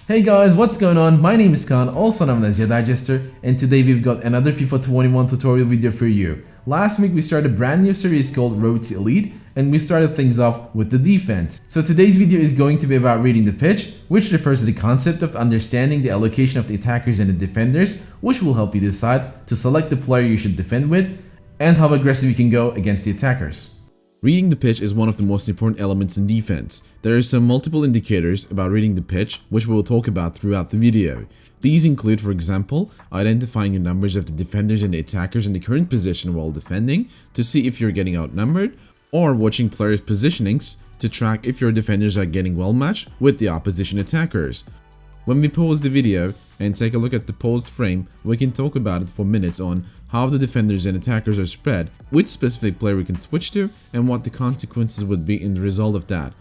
Hey guys, what's going on? My name is Khan, also known as your Digester, and today we've got another FIFA 21 tutorial video for you. Last week we started a brand new series called Road to Elite, and we started things off with the defense. So today's video is going to be about reading the pitch, which refers to the concept of understanding the allocation of the attackers and the defenders, which will help you decide to select the player you should defend with, and how aggressive you can go against the attackers. Reading the pitch is one of the most important elements in defense. There are some multiple indicators about reading the pitch, which we will talk about throughout the video. These include, for example, identifying the numbers of the defenders and the attackers in the current position while defending to see if you're getting outnumbered, or watching players' positionings to track if your defenders are getting well matched with the opposition attackers. When we pause the video and take a look at the paused frame, we can talk about it for minutes on how the defenders and attackers are spread, which specific player we can switch to, and what the consequences would be in the result of that.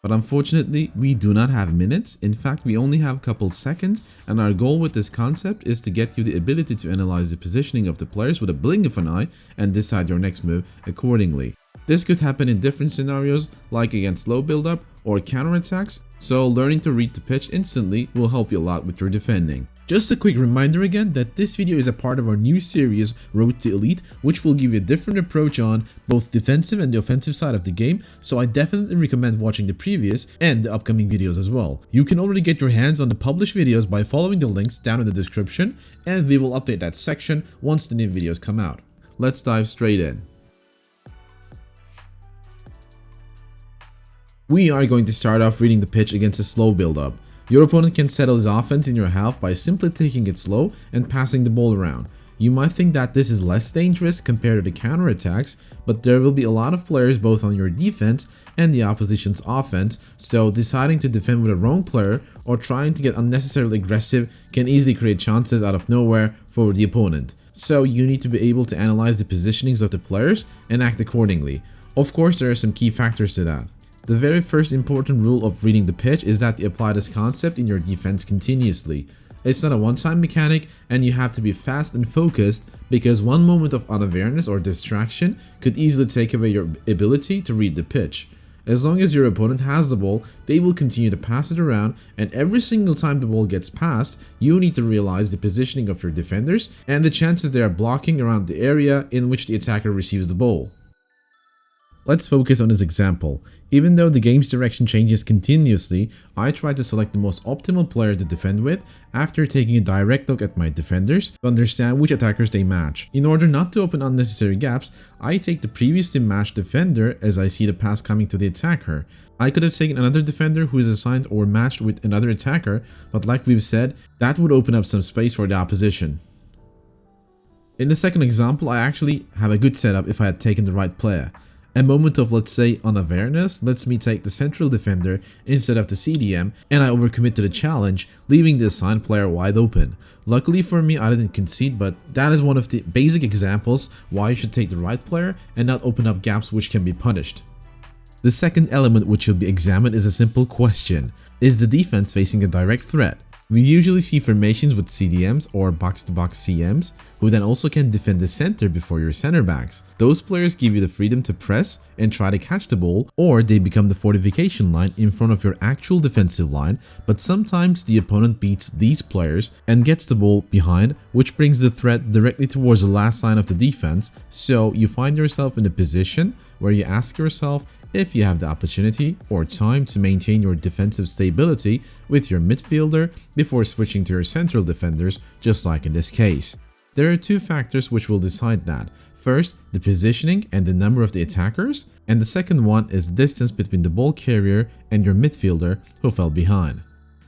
But unfortunately, we do not have minutes. In fact, we only have a couple seconds, and our goal with this concept is to get you the ability to analyze the positioning of the players with a blink of an eye and decide your next move accordingly. This could happen in different scenarios, like against low build-up or counterattacks, so learning to read the pitch instantly will help you a lot with your defending. Just a quick reminder again that this video is a part of our new series Road to Elite, which will give you a different approach on both defensive and the offensive side of the game, so I definitely recommend watching the previous and the upcoming videos as well. You can already get your hands on the published videos by following the links down in the description, and we will update that section once the new videos come out. Let's dive straight in. We are going to start off reading the pitch against a slow build-up. Your opponent can settle his offense in your half by simply taking it slow and passing the ball around. You might think that this is less dangerous compared to the counterattacks, but there will be a lot of players both on your defense and the opposition's offense, so deciding to defend with a wrong player or trying to get unnecessarily aggressive can easily create chances out of nowhere for the opponent. So you need to be able to analyze the positionings of the players and act accordingly. Of course, there are some key factors to that. The very first important rule of reading the pitch is that you apply this concept in your defense continuously. It's not a one-time mechanic, and you have to be fast and focused because one moment of unawareness or distraction could easily take away your ability to read the pitch. As long as your opponent has the ball, they will continue to pass it around, and every single time the ball gets passed, you need to realize the positioning of your defenders and the chances they are blocking around the area in which the attacker receives the ball. Let's focus on this example. Even though the game's direction changes continuously, I try to select the most optimal player to defend with after taking a direct look at my defenders to understand which attackers they match. In order not to open unnecessary gaps, I take the previously matched defender as I see the pass coming to the attacker. I could have taken another defender who is assigned or matched with another attacker, but like we've said, that would open up some space for the opposition. In the second example, I actually have a good setup if I had taken the right player. A moment of, let's say, unawareness lets me take the central defender instead of the CDM, and I overcommit to the challenge, leaving the assigned player wide open. Luckily for me, I didn't concede, but that is one of the basic examples why you should take the right player and not open up gaps which can be punished. The second element which should be examined is a simple question. Is the defense facing a direct threat? We usually see formations with CDMs or box-to-box CMs, who then also can defend the center before your center backs. Those players give you the freedom to press and try to catch the ball, or they become the fortification line in front of your actual defensive line, but sometimes the opponent beats these players and gets the ball behind, which brings the threat directly towards the last line of the defense, so you find yourself in a position where you ask yourself if you have the opportunity or time to maintain your defensive stability with your midfielder before switching to your central defenders, just like in this case. There are two factors which will decide that. First, the positioning and the number of the attackers, and the second one is the distance between the ball carrier and your midfielder who fell behind.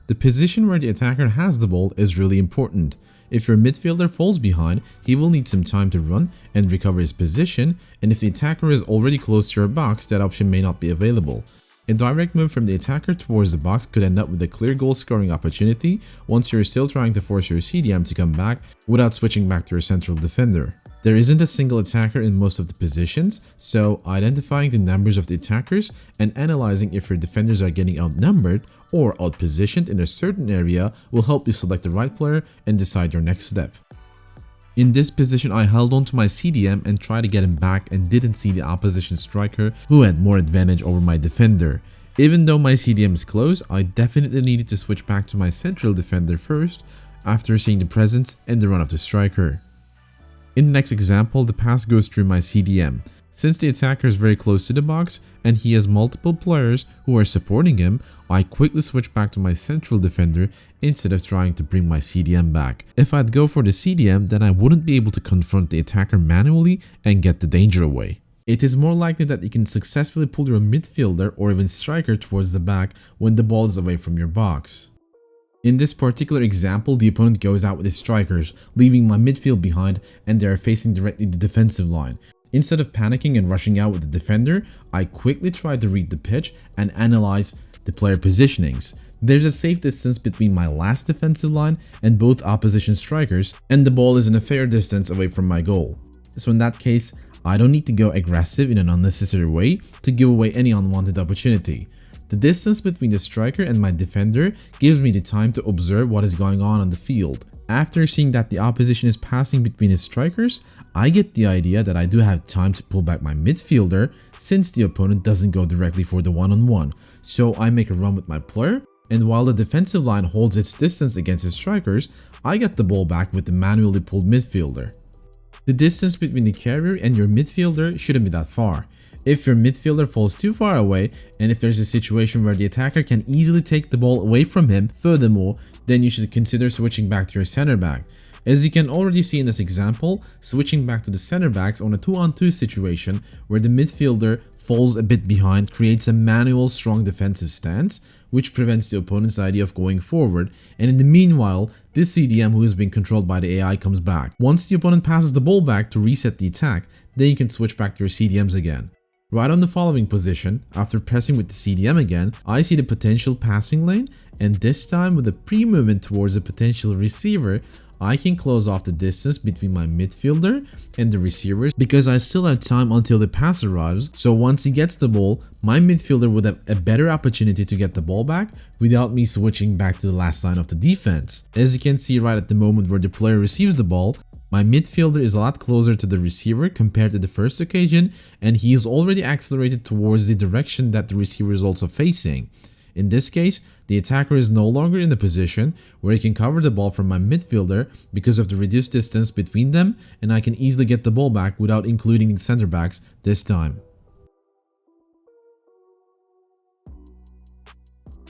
The position where the attacker has the ball is really important. If your midfielder falls behind, he will need some time to run and recover his position, and if the attacker is already close to your box, that option may not be available. A direct move from the attacker towards the box could end up with a clear goal scoring opportunity once you're still trying to force your CDM to come back without switching back to your central defender. There isn't a single attacker in most of the positions, so identifying the numbers of the attackers and analyzing if your defenders are getting outnumbered or outpositioned in a certain area will help you select the right player and decide your next step. In this position, I held on to my CDM and tried to get him back and didn't see the opposition striker who had more advantage over my defender. Even though my CDM is close, I definitely needed to switch back to my central defender first after seeing the presence and the run of the striker. In the next example, the pass goes through my CDM. Since the attacker is very close to the box and he has multiple players who are supporting him, I quickly switch back to my central defender instead of trying to bring my CDM back. If I'd go for the CDM, then I wouldn't be able to confront the attacker manually and get the danger away. It is more likely that you can successfully pull your midfielder or even striker towards the back when the ball is away from your box. In this particular example, the opponent goes out with his strikers, leaving my midfield behind, and they are facing directly the defensive line. Instead of panicking and rushing out with the defender, I quickly try to read the pitch and analyze the player positionings. There's a safe distance between my last defensive line and both opposition strikers, and the ball is in a fair distance away from my goal. So in that case, I don't need to go aggressive in an unnecessary way to give away any unwanted opportunity. The distance between the striker and my defender gives me the time to observe what is going on the field. After seeing that the opposition is passing between his strikers, I get the idea that I do have time to pull back my midfielder since the opponent doesn't go directly for the one-on-one. So I make a run with my player, and while the defensive line holds its distance against his strikers, I get the ball back with the manually pulled midfielder. The distance between the carrier and your midfielder shouldn't be that far. If your midfielder falls too far away, and if there's a situation where the attacker can easily take the ball away from him, furthermore, then you should consider switching back to your center back. As you can already see in this example, switching back to the center backs on a 2-on-2 situation where the midfielder falls a bit behind creates a manual strong defensive stance, which prevents the opponent's idea of going forward, and in the meanwhile, this CDM who is being controlled by the AI comes back. Once the opponent passes the ball back to reset the attack, then you can switch back to your CDMs again. Right on the following position, after pressing with the CDM again, I see the potential passing lane, and this time with a pre-movement towards a potential receiver, I can close off the distance between my midfielder and the receivers because I still have time until the pass arrives. So once he gets the ball, my midfielder would have a better opportunity to get the ball back without me switching back to the last line of the defense. As you can see right at the moment where the player receives the ball, my midfielder is a lot closer to the receiver compared to the first occasion, and he is already accelerated towards the direction that the receiver is also facing. In this case, the attacker is no longer in a position where he can cover the ball from my midfielder because of the reduced distance between them, and I can easily get the ball back without including the center backs this time.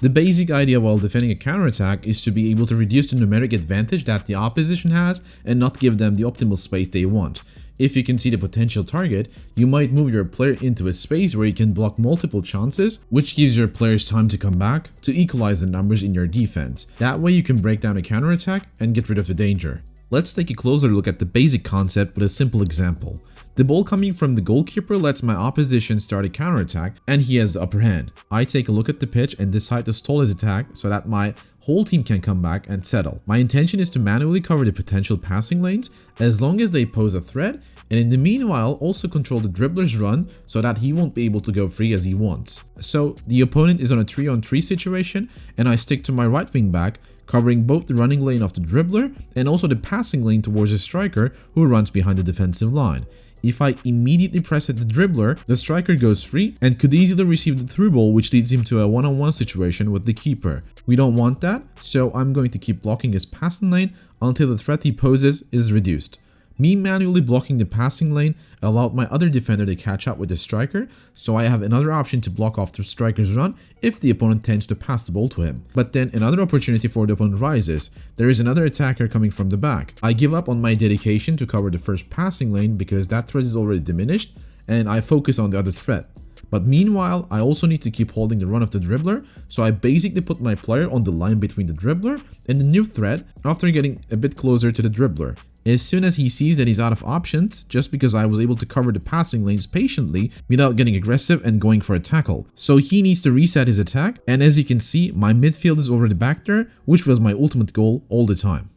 The basic idea while defending a counterattack is to be able to reduce the numeric advantage that the opposition has and not give them the optimal space they want. If you can see the potential target, you might move your player into a space where you can block multiple chances, which gives your players time to come back to equalize the numbers in your defense. That way you can break down a counterattack and get rid of the danger. Let's take a closer look at the basic concept with a simple example. The ball coming from the goalkeeper lets my opposition start a counterattack and he has the upper hand. I take a look at the pitch and decide to stall his attack so that my whole team can come back and settle. My intention is to manually cover the potential passing lanes as long as they pose a threat, and in the meanwhile also control the dribbler's run so that he won't be able to go free as he wants. So the opponent is on a 3-on-3 situation and I stick to my right wing back, covering both the running lane of the dribbler and also the passing lane towards the striker who runs behind the defensive line. If I immediately press at the dribbler, the striker goes free and could easily receive the through ball, which leads him to a one-on-one situation with the keeper. We don't want that, so I'm going to keep blocking his passing lane until the threat he poses is reduced. Me manually blocking the passing lane allowed my other defender to catch up with the striker, so I have another option to block off the striker's run if the opponent tends to pass the ball to him. But then another opportunity for the opponent rises. There is another attacker coming from the back. I give up on my dedication to cover the first passing lane because that threat is already diminished, and I focus on the other threat. But meanwhile, I also need to keep holding the run of the dribbler, so I basically put my player on the line between the dribbler and the new threat after getting a bit closer to the dribbler. As soon as he sees that he's out of options, just because I was able to cover the passing lanes patiently without getting aggressive and going for a tackle. So he needs to reset his attack, and as you can see, my midfield is already back there, which was my ultimate goal all the time.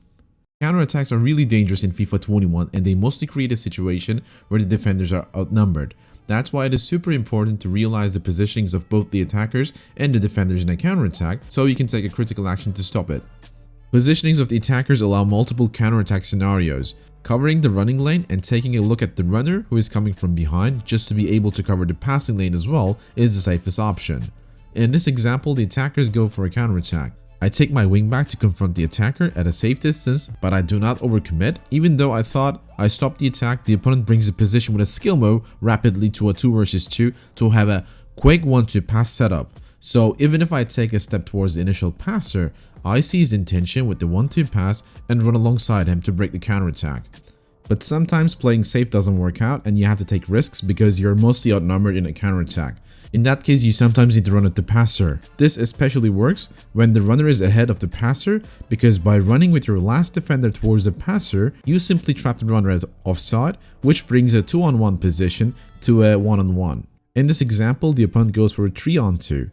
Counterattacks are really dangerous in FIFA 21 and they mostly create a situation where the defenders are outnumbered. That's why it is super important to realize the positionings of both the attackers and the defenders in a counterattack so you can take a critical action to stop it. Positionings of the attackers allow multiple counterattack scenarios. Covering the running lane and taking a look at the runner who is coming from behind just to be able to cover the passing lane as well is the safest option. In this example, the attackers go for a counterattack. I take my wing back to confront the attacker at a safe distance, but I do not overcommit. Even though I thought I stopped the attack, the opponent brings a position with a skill move rapidly to a 2 versus 2 to have a quick 1-2 pass setup. So even if I take a step towards the initial passer, I see his intention with the 1-2 pass and run alongside him to break the counterattack. But sometimes playing safe doesn't work out and you have to take risks because you're mostly outnumbered in a counterattack. In that case, you sometimes need to run at the passer. This especially works when the runner is ahead of the passer, because by running with your last defender towards the passer, you simply trap the runner at offside, which brings a 2-on-1 position to a 1-on-1. In this example, the opponent goes for a 3-on-2.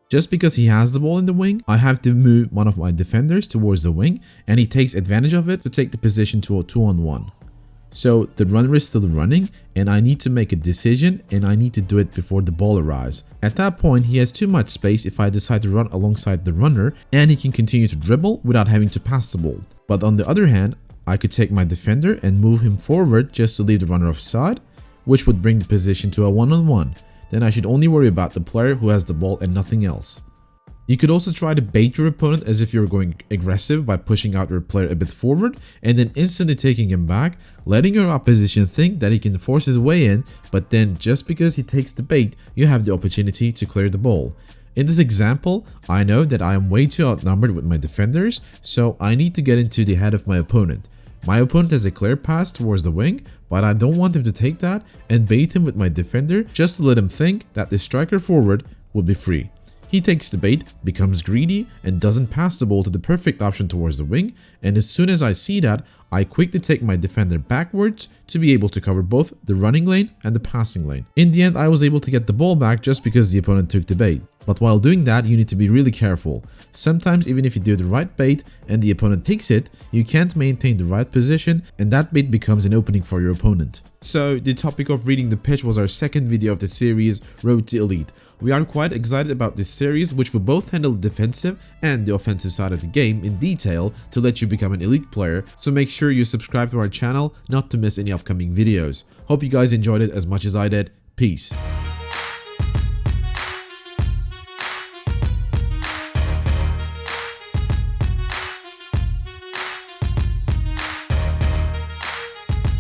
Just because he has the ball in the wing, I have to move one of my defenders towards the wing, and he takes advantage of it to take the position to a 2-on-1. So the runner is still running and I need to make a decision, and I need to do it before the ball arrives. At that point, he has too much space if I decide to run alongside the runner, and he can continue to dribble without having to pass the ball. But on the other hand, I could take my defender and move him forward just to leave the runner offside, which would bring the position to a 1-on-1. Then I should only worry about the player who has the ball and nothing else. You could also try to bait your opponent as if you're going aggressive by pushing out your player a bit forward and then instantly taking him back, letting your opposition think that he can force his way in, but then just because he takes the bait, you have the opportunity to clear the ball. In this example, I know that I am way too outnumbered with my defenders, so I need to get into the head of my opponent. My opponent has a clear pass towards the wing, but I don't want him to take that and bait him with my defender just to let him think that the striker forward will be free. He takes the bait, becomes greedy, and doesn't pass the ball to the perfect option towards the wing, and as soon as I see that, I quickly take my defender backwards to be able to cover both the running lane and the passing lane. In the end, I was able to get the ball back just because the opponent took the bait. But while doing that, you need to be really careful. Sometimes even if you do the right bait and the opponent takes it, you can't maintain the right position, and that bait becomes an opening for your opponent. So the topic of reading the pitch was our second video of the series, Road to Elite. We are quite excited about this series, which will both handle the defensive and the offensive side of the game in detail to let you become an elite player, so make sure you subscribe to our channel not to miss any upcoming videos. Hope you guys enjoyed it as much as I did. Peace.